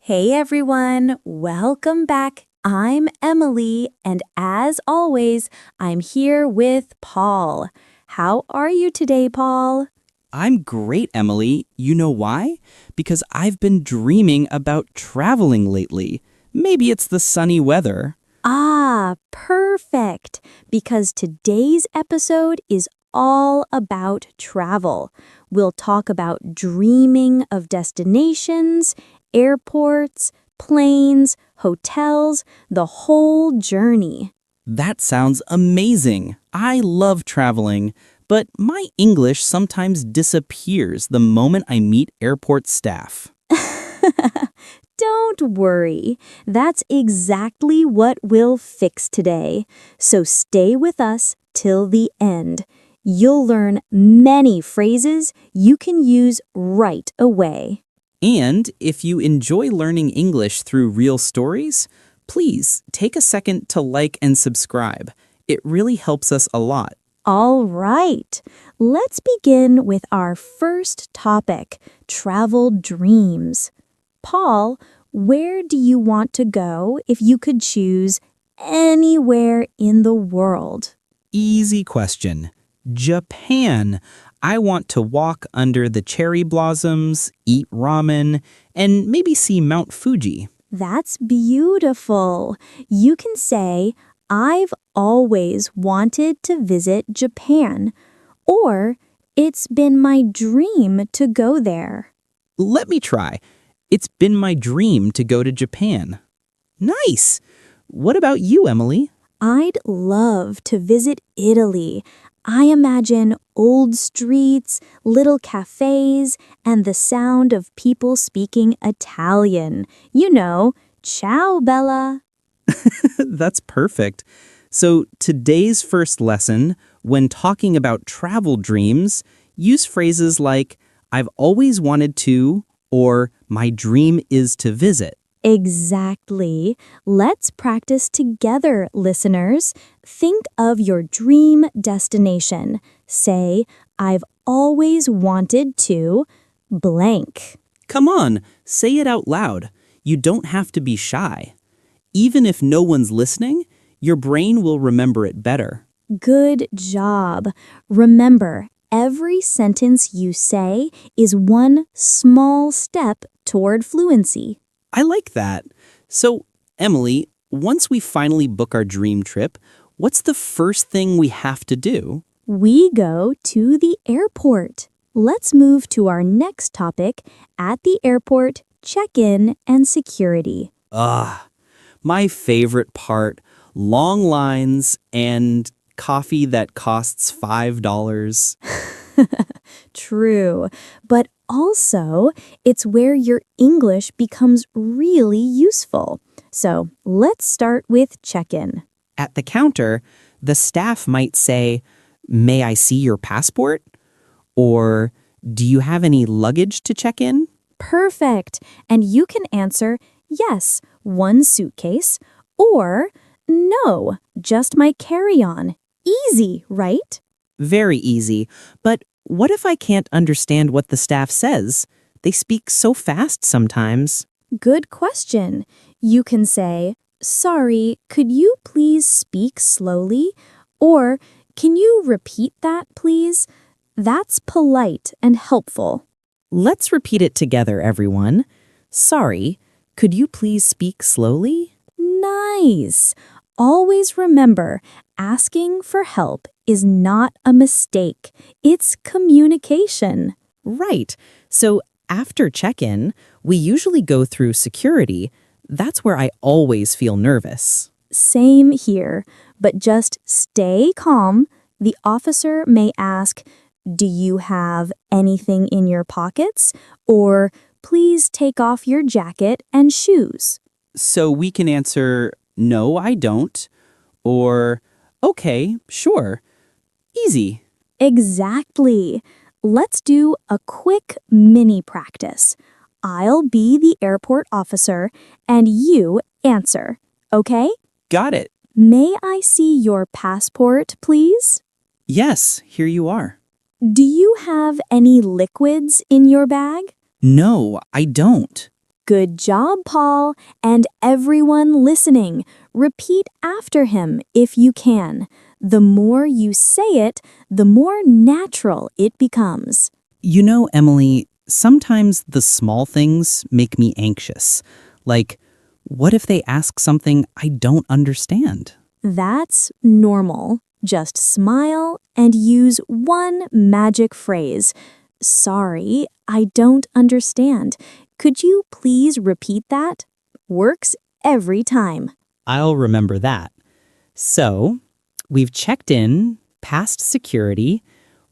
Hey everyone, welcome back. I'm Emily, and as always, I'm here with Paul. How are you today, Paul? I'm great, Emily. You know why? Because I've been dreaming about traveling lately. Maybe it's the sunny weather. Ah, perfect. Because today's episode is all about travel. We'll talk about dreaming of destinations, airports, planes, hotels, the whole journey. That sounds amazing. I love traveling, but my English sometimes disappears the moment I meet airport staff. Don't worry. That's exactly what we'll fix today. So stay with us till the end. You'll learn many phrases you can use right away. And if you enjoy learning English through real stories, please take a second to like and subscribe. It really helps us a lot. All right. Let's begin with our first topic, travel dreams. Paul, where do you want to go if you could choose anywhere in the world? Easy question. Japan. I want to walk under the cherry blossoms, eat ramen, and maybe see Mount Fuji. That's beautiful. You can say, I've always wanted to visit Japan, or it's been my dream to go there. Let me try. It's been my dream to go to Japan. Nice. What about you, Emily? I'd love to visit Italy. I imagine old streets, little cafes, and the sound of people speaking Italian. You know, ciao, Bella. That's perfect. So, today's first lesson, when talking about travel dreams, use phrases like, I've always wanted to, or my dream is to visit. Exactly. Let's practice together, listeners. Think of your dream destination. Say, I've always wanted to blank. Come on, say it out loud. You don't have to be shy. Even if no one's listening, your brain will remember it better. Good job. Remember, every sentence you say is one small step toward fluency. I like that. So, Emily, once we finally book our dream trip, what's the first thing we have to do? We go to the airport. Let's move to our next topic, at the airport, check-in and security. Ah, my favorite part, long lines and coffee that costs $5. True, but also it's where your English becomes really useful. So let's start with check-in. At the counter, the staff might say, May I see your passport? Or, do you have any luggage to check in? Perfect. And you can answer, yes, one suitcase, or no, just my carry-on. Easy, right? Very easy. But what if I can't understand what the staff says? They speak so fast sometimes. Good question. You can say, sorry, could you please speak slowly? Or, can you repeat that, please? That's polite and helpful. Let's repeat it together, everyone. Sorry, could you please speak slowly? Nice. Always remember, asking for help is not a mistake. It's communication. Right. So after check-in, we usually go through security. That's where I always feel nervous. Same here, but just stay calm. The officer may ask, do you have anything in your pockets? Or please take off your jacket and shoes. So we can answer, no, I don't. Or, okay, sure. Easy. Exactly. Let's do a quick mini practice. I'll be the airport officer and you answer, okay? Got it. May I see your passport, please? Yes, here you are. Do you have any liquids in your bag? No, I don't. Good job, Paul. And everyone listening, repeat after him if you can. The more you say it, the more natural it becomes. You know, Emily, sometimes the small things make me anxious. Like, what if they ask something I don't understand? That's normal. Just smile and use one magic phrase. Sorry, I don't understand. Could you please repeat that? Works every time. I'll remember that. So, we've checked in, passed security.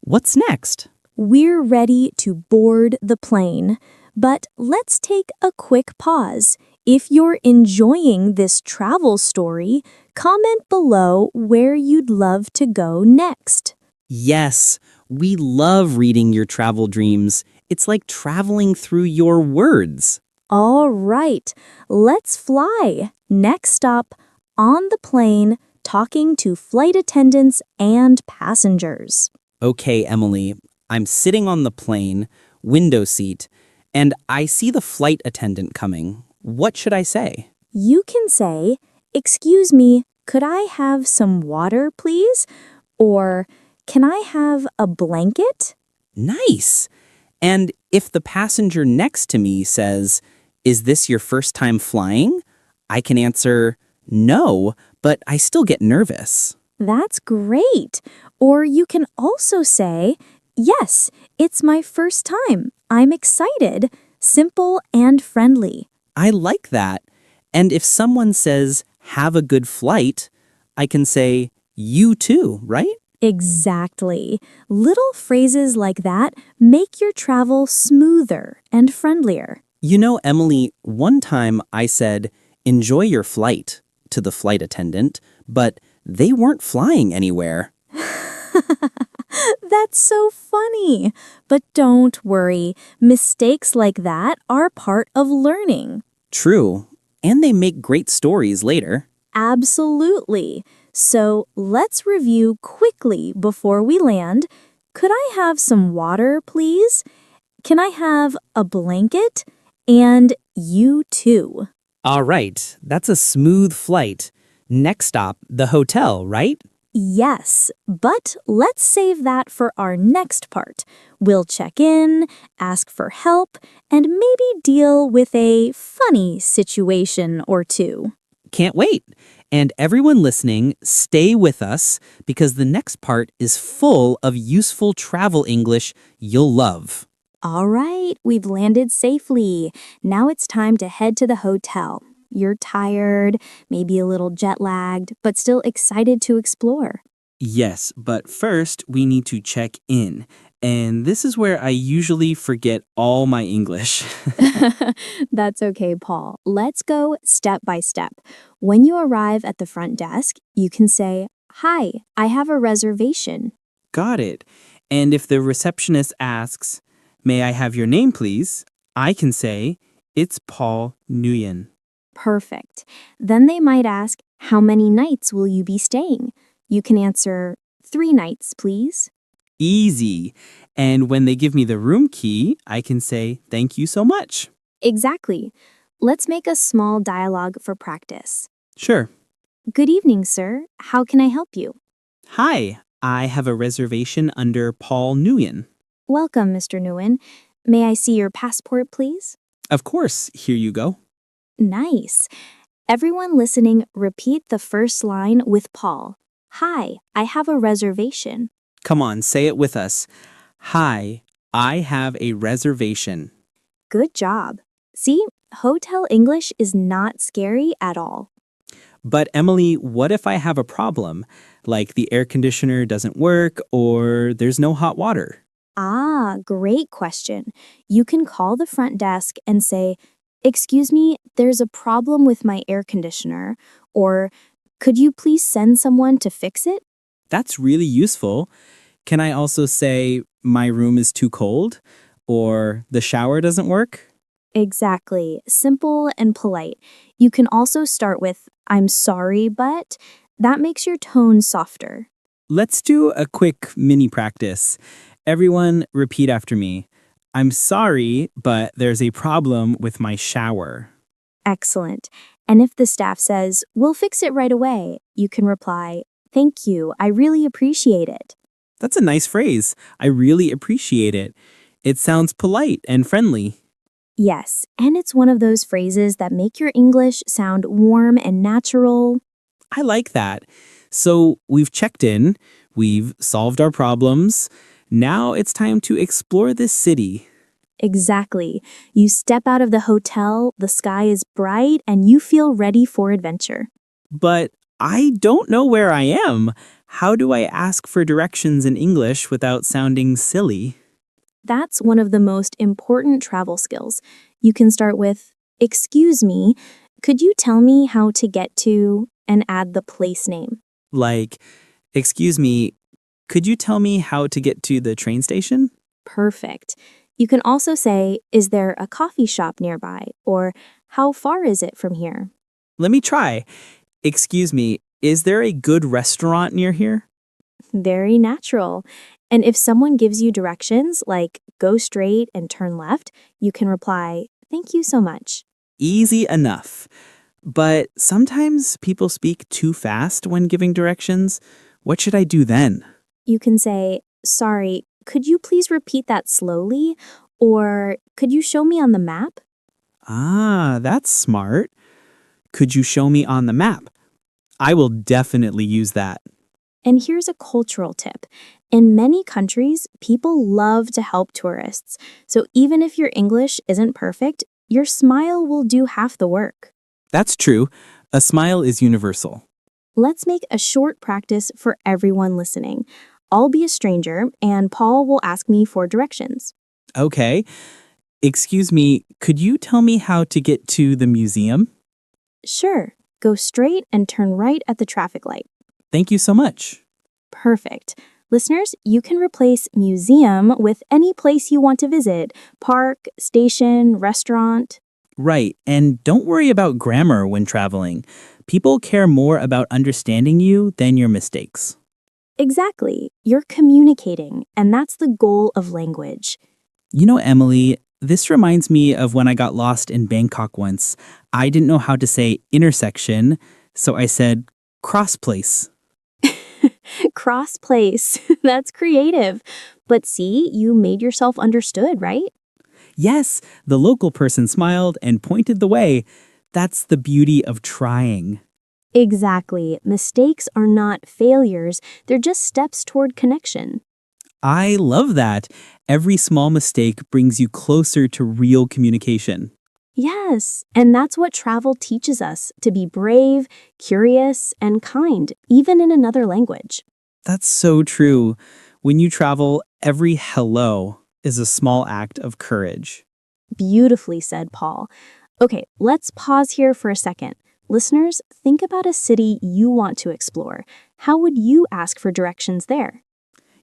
What's next? We're ready to board the plane, but let's take a quick pause. If you're enjoying this travel story, comment below where you'd love to go next. Yes, we love reading your travel dreams. It's like traveling through your words. All right, let's fly. Next stop, on the plane, talking to flight attendants and passengers. Okay, Emily, I'm sitting on the plane, window seat, and I see the flight attendant coming. What should I say? You can say, "Excuse me, could I have some water, please?" Or, "Can I have a blanket?" Nice! And if the passenger next to me says, "Is this your first time flying?" I can answer, "No," but I still get nervous. That's great. Or you can also say, "Yes, it's my first time. I'm excited." Simple and friendly. I like that. And if someone says, "Have a good flight," I can say, "You too," right? Exactly. Little phrases like that make your travel smoother and friendlier. You know, Emily, one time I said, "Enjoy your flight," to the flight attendant, but they weren't flying anywhere. That's so funny. But don't worry, mistakes like that are part of learning. True. And they make great stories later. Absolutely. So let's review quickly before we land. Could I have some water, please? Can I have a blanket? And you too. All right, that's a smooth flight. Next stop, the hotel, right? Yes, but let's save that for our next part. We'll check in, ask for help, and maybe deal with a funny situation or two. Can't wait. And everyone listening, stay with us because the next part is full of useful travel English you'll love. All right, we've landed safely. Now it's time to head to the hotel. You're tired, maybe a little jet-lagged, but still excited to explore. Yes, but first we need to check in. And this is where I usually forget all my English. That's okay, Paul. Let's go step by step. When you arrive at the front desk, you can say, "Hi, I have a reservation." Got it. And if the receptionist asks, "May I have your name, please?" I can say, "It's Paul Nguyen." Perfect. Then they might ask, "How many nights will you be staying?" You can answer, "3 nights, please." Easy. And when they give me the room key, I can say, "Thank you so much." Exactly. Let's make a small dialogue for practice. Sure. Good evening, sir. How can I help you? Hi, I have a reservation under Paul Nguyen. Welcome, Mr. Nguyen. May I see your passport, please? Of course, here you go. Nice. Everyone listening, repeat the first line with Paul. Hi, I have a reservation. Come on, say it with us. Hi, I have a reservation. Good job. See, hotel English is not scary at all. But Emily, what if I have a problem? Like the air conditioner doesn't work or there's no hot water? Ah, great question. You can call the front desk and say, "Excuse me, there's a problem with my air conditioner," or "Could you please send someone to fix it?" That's really useful. Can I also say, "My room is too cold," or "The shower doesn't work"? Exactly. Simple and polite. You can also start with, "I'm sorry, but," that makes your tone softer. Let's do a quick mini practice. Everyone, repeat after me. I'm sorry, but there's a problem with my shower. Excellent. And if the staff says, "We'll fix it right away," you can reply, "Thank you, I really appreciate it." That's a nice phrase. I really appreciate it. It sounds polite and friendly. Yes, and it's one of those phrases that make your English sound warm and natural. I like that. So we've checked in, we've solved our problems. Now it's time to explore this city. Exactly. You step out of the hotel, the sky is bright, and you feel ready for adventure. But I don't know where I am. How do I ask for directions in English without sounding silly? That's one of the most important travel skills. You can start with, "Excuse me, could you tell me how to get to," and add the place name. Like, excuse me, could you tell me how to get to the train station? Perfect. You can also say, "Is there a coffee shop nearby?" or "How far is it from here?" Let me try. Excuse me, is there a good restaurant near here? Very natural. And if someone gives you directions like "Go straight and turn left," you can reply, "Thank you so much." Easy enough. But sometimes people speak too fast when giving directions. What should I do then? You can say, "Sorry, could you please repeat that slowly?" Or "Could you show me on the map?" Ah, that's smart. Could you show me on the map? I will definitely use that. And here's a cultural tip. In many countries, people love to help tourists. So even if your English isn't perfect, your smile will do half the work. That's true. A smile is universal. Let's make a short practice for everyone listening. I'll be a stranger, and Paul will ask me for directions. Okay. Excuse me, could you tell me how to get to the museum? Sure, go straight and turn right at the traffic light. Thank you so much. Perfect. Listeners, you can replace museum with any place you want to visit: park, station, restaurant. Right, and don't worry about grammar when traveling. People care more about understanding you than your mistakes. Exactly. You're communicating, and that's the goal of language. You know, Emily, this reminds me of when I got lost in Bangkok once. I didn't know how to say intersection, so I said cross place. Cross place. That's creative. But see, you made yourself understood, right? Yes, the local person smiled and pointed the way. That's the beauty of trying. Exactly. Mistakes are not failures, they're just steps toward connection. I love that. Every small mistake brings you closer to real communication. Yes, and that's what travel teaches us: to be brave, curious, and kind, even in another language. That's so true. When you travel, every hello is a small act of courage. Beautifully said, Paul. Okay, let's pause here for a second. Listeners, think about a city you want to explore. How would you ask for directions there?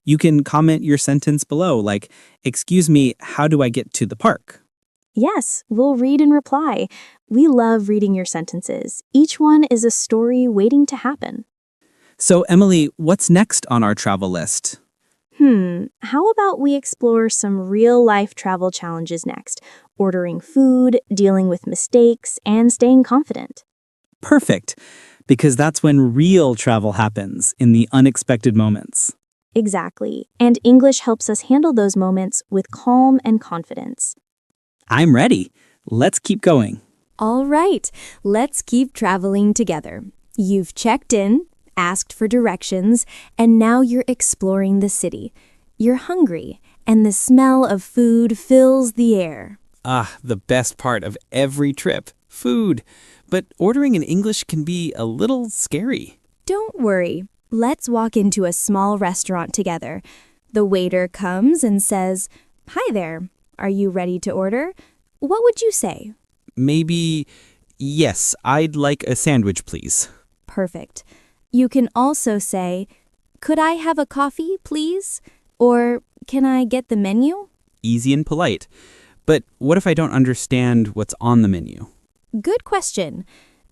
You can comment your sentence below, like, excuse me, how do I get to the park? Yes, we'll read and reply. We love reading your sentences. Each one is a story waiting to happen. So, Emily, what's next on our travel list? How about we explore some real-life travel challenges next? Ordering food, dealing with mistakes, and staying confident. Perfect, because that's when real travel happens, in the unexpected moments. Exactly. And English helps us handle those moments with calm and confidence. I'm ready. Let's keep going. All right, let's keep traveling together. You've checked in, asked for directions, and now you're exploring the city. You're hungry, and the smell of food fills the air. Ah, the best part of every trip, food. But ordering in English can be a little scary. Don't worry. Let's walk into a small restaurant together. The waiter comes and says, "Hi there. Are you ready to order?" What would you say? Maybe, yes, I'd like a sandwich, please. Perfect. You can also say, "Could I have a coffee, please?" Or, "Can I get the menu?" Easy and polite. But what if I don't understand what's on the menu? Good question.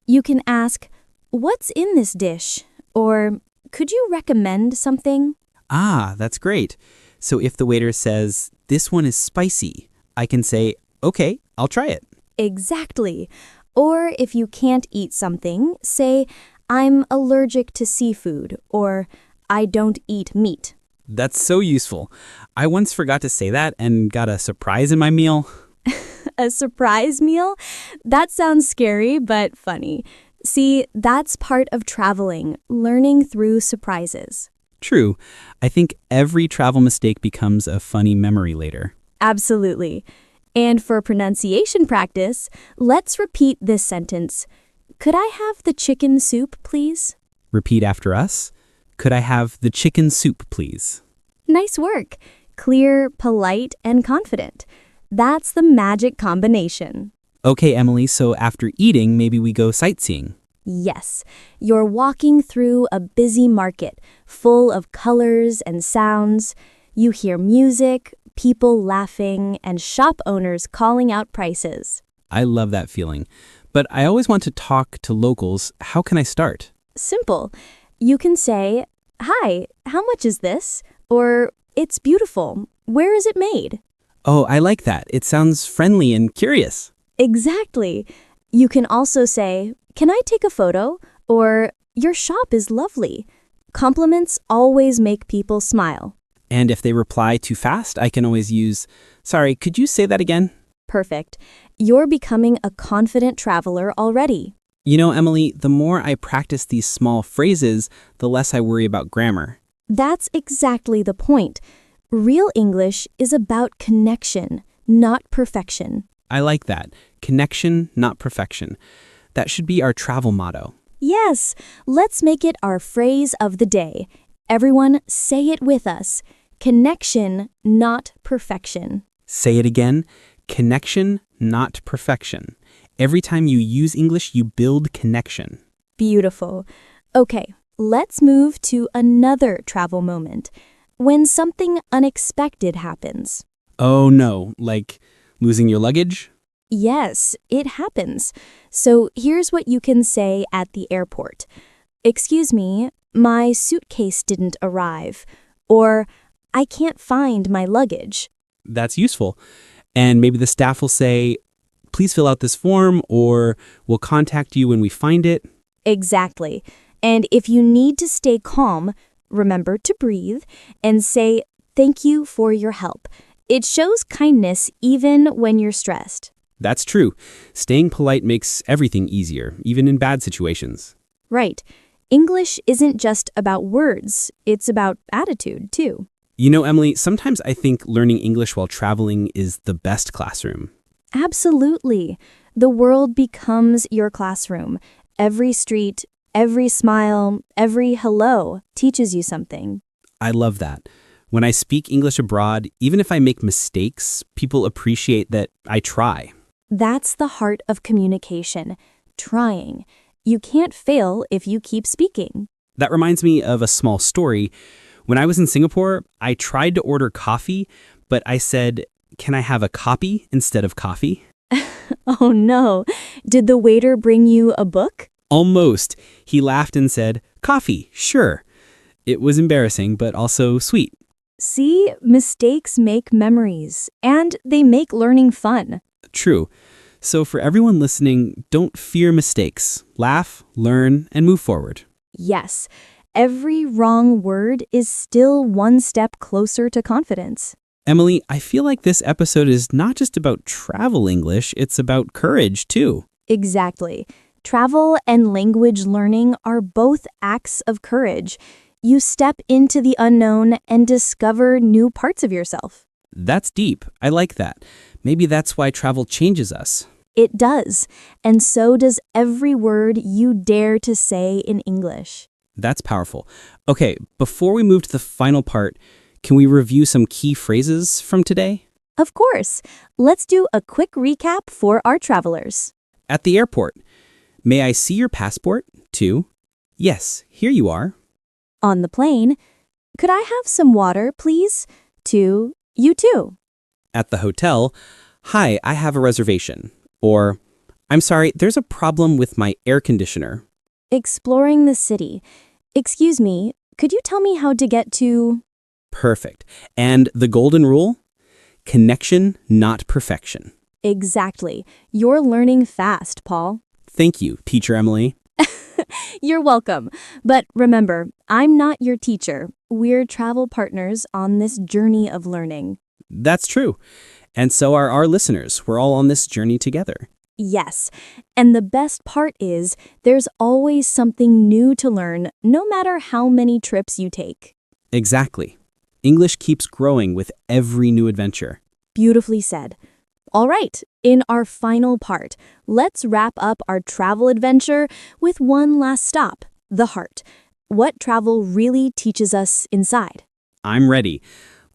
You can ask, "What's in this dish?" Or, "Could you recommend something?" Ah, that's great. So if the waiter says, this one is spicy, I can say, okay, I'll try it. Exactly. Or if you can't eat something, say, I'm allergic to seafood, or I don't eat meat. That's so useful. I once forgot to say that and got a surprise in my meal. A surprise meal? That sounds scary, but funny. See, that's part of traveling, learning through surprises. True. I think every travel mistake becomes a funny memory later. Absolutely. And for pronunciation practice, let's repeat this sentence. Could I have the chicken soup, please? Repeat after us. Could I have the chicken soup, please? Nice work. Clear, polite, and confident. That's the magic combination. Okay, Emily, so after eating, maybe we go sightseeing. Yes, you're walking through a busy market full of colors and sounds. You hear music, people laughing, and shop owners calling out prices. I love that feeling. But I always want to talk to locals. How can I start? Simple. You can say, "Hi, how much is this?" Or, "It's beautiful. Where is it made?" Oh, I like that. It sounds friendly and curious. Exactly. You can also say, "Can I take a photo?" Or, "Your shop is lovely." Compliments always make people smile. And if they reply too fast, I can always use, sorry, could you say that again? Perfect. You're becoming a confident traveler already. You know, Emily, the more I practice these small phrases, the less I worry about grammar. That's exactly the point. Real English is about connection, not perfection. I like that. Connection, not perfection. That should be our travel motto. Yes, let's make it our phrase of the day. Everyone, say it with us. Connection, not perfection. Say it again. Connection, not perfection. Every time you use English, you build connection. Beautiful. Okay, let's move to another travel moment. When something unexpected happens. Oh no, like losing your luggage? Yes, it happens. So here's what you can say at the airport. "Excuse me, my suitcase didn't arrive." Or, "I can't find my luggage." That's useful. And maybe the staff will say, please fill out this form, or we'll contact you when we find it. Exactly. And if you need to stay calm, remember to breathe and say, "Thank you for your help." It shows kindness even when you're stressed. That's true. Staying polite makes everything easier, even in bad situations. Right. English isn't just about words, it's about attitude, too. You know, Emily, sometimes I think learning English while traveling is the best classroom. Absolutely. The world becomes your classroom. Every street, every smile, every hello teaches you something. I love that. When I speak English abroad, even if I make mistakes, people appreciate that I try. That's the heart of communication, trying. You can't fail if you keep speaking. That reminds me of a small story. When I was in Singapore, I tried to order coffee, but I said, can I have a copy instead of coffee? Oh no, did the waiter bring you a book? Almost. He laughed and said, coffee, sure. It was embarrassing, but also sweet. See, mistakes make memories, and they make learning fun. True. So for everyone listening, don't fear mistakes. Laugh, learn, and move forward. Yes, every wrong word is still one step closer to confidence. Emily, I feel like this episode is not just about travel English, it's about courage, too. Exactly. Travel and language learning are both acts of courage. You step into the unknown and discover new parts of yourself. That's deep. I like that. Maybe that's why travel changes us. It does, and so does every word you dare to say in English. That's powerful. Okay, before we move to the final part, can we review some key phrases from today? Of course. Let's do a quick recap for our travelers. At the airport, may I see your passport? 2. Yes, here you are. On the plane, could I have some water, please? 2. You too. At the hotel, hi, I have a reservation. Or, I'm sorry, there's a problem with my air conditioner. Exploring the city. Excuse me, could you tell me how to get to... Perfect. And the golden rule? Connection, not perfection. Exactly. You're learning fast, Paul. Thank you, Teacher Emily. You're welcome. But remember, I'm not your teacher. We're travel partners on this journey of learning. That's true. And so are our listeners. We're all on this journey together. Yes. And the best part is there's always something new to learn, no matter how many trips you take. Exactly. English keeps growing with every new adventure. Beautifully said. All right, in our final part, let's wrap up our travel adventure with one last stop, the heart. What travel really teaches us inside. I'm ready.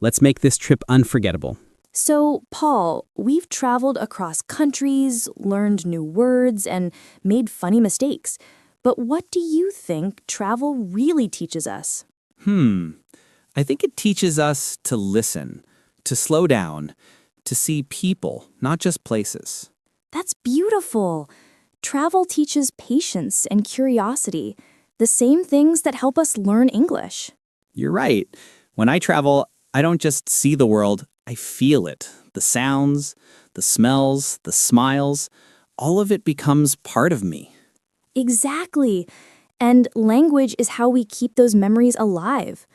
Let's make this trip unforgettable. So, Paul, we've traveled across countries, learned new words, and made funny mistakes. But what do you think travel really teaches us? I think it teaches us to listen, to slow down, to see people, not just places. That's beautiful. Travel teaches patience and curiosity, the same things that help us learn English. You're right. When I travel, I don't just see the world, I feel it. The sounds, the smells, the smiles, all of it becomes part of me. Exactly. And language is how we keep those memories alive.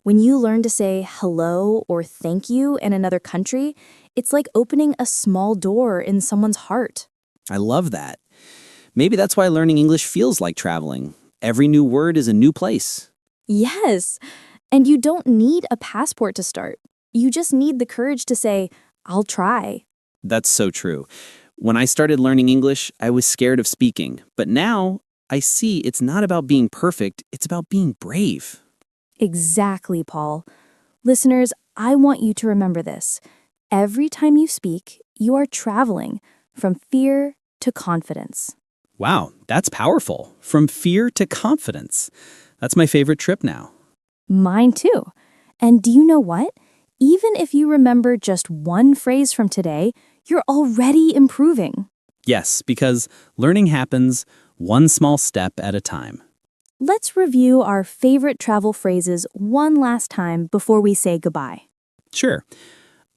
When you learn to say hello or thank you in another country, it's like opening a small door in someone's heart. I love that. Maybe that's why learning English feels like traveling. Every new word is a new place. Yes. And you don't need a passport to start. You just need the courage to say, I'll try. That's so true. When I started learning English, I was scared of speaking. But now I see it's not about being perfect, it's about being brave. Exactly, Paul. Listeners, I want you to remember this. Every time you speak, you are traveling from fear to confidence. Wow, that's powerful. From fear to confidence. That's my favorite trip now. Mine too. And do you know what? Even if you remember just one phrase from today, you're already improving. Yes, because learning happens one small step at a time. Let's review our favorite travel phrases one last time before we say goodbye. Sure.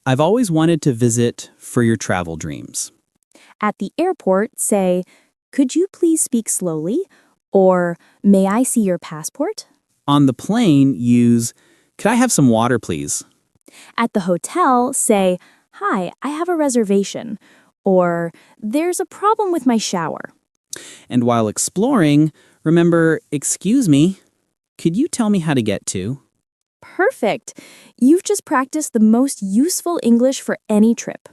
I've always wanted to visit for your travel dreams. At the airport, say, could you please speak slowly? Or, may I see your passport? On the plane, use, could I have some water, please? At the hotel, say, hi, I have a reservation. Or, there's a problem with my shower. And while exploring, remember, excuse me, could you tell me how to get to? Perfect. You've just practiced the most useful English for any trip.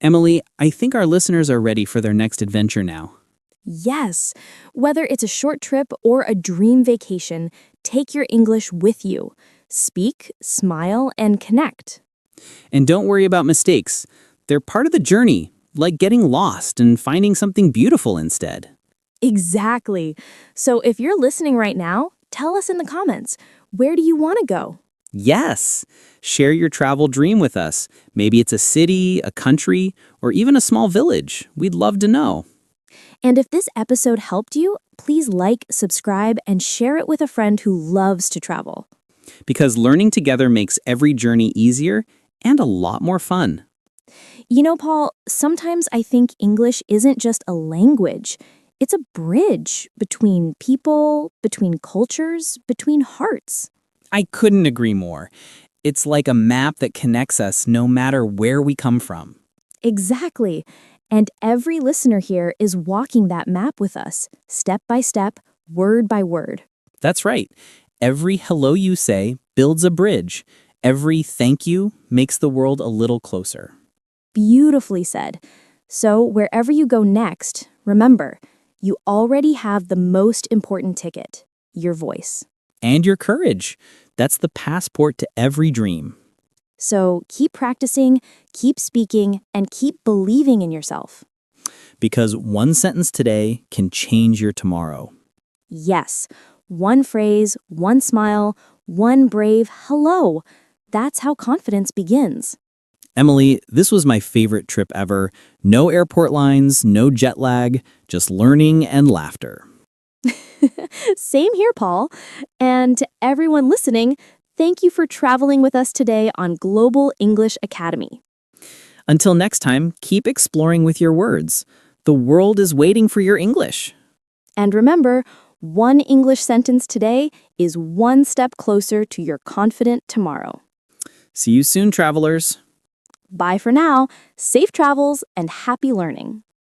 Emily, I think our listeners are ready for their next adventure now. Yes. Whether it's a short trip or a dream vacation, take your English with you. Speak, smile, and connect. And don't worry about mistakes. They're part of the journey, like getting lost and finding something beautiful instead. Exactly. So if you're listening right now, tell us in the comments, where do you want to go? Yes! Share your travel dream with us. Maybe it's a city, a country, or even a small village. We'd love to know. And if this episode helped you, please like, subscribe, and share it with a friend who loves to travel. Because learning together makes every journey easier and a lot more fun. You know, Paul, sometimes I think English isn't just a language. It's a bridge between people, between cultures, between hearts. I couldn't agree more. It's like a map that connects us no matter where we come from. Exactly. And every listener here is walking that map with us, step by step, word by word. That's right. Every hello you say builds a bridge. Every thank you makes the world a little closer. Beautifully said. So wherever you go next, remember, you already have the most important ticket, your voice. And your courage. That's the passport to every dream. So keep practicing, keep speaking, and keep believing in yourself. Because one sentence today can change your tomorrow. Yes, one phrase, one smile, one brave hello. That's how confidence begins. Emily, this was my favorite trip ever. No airport lines, no jet lag, just learning and laughter. Same here, Paul. And to everyone listening, thank you for traveling with us today on Global English Academy. Until next time, keep exploring with your words. The world is waiting for your English. And remember, one English sentence today is one step closer to your confident tomorrow. See you soon, travelers. Bye for now, safe travels, and happy learning.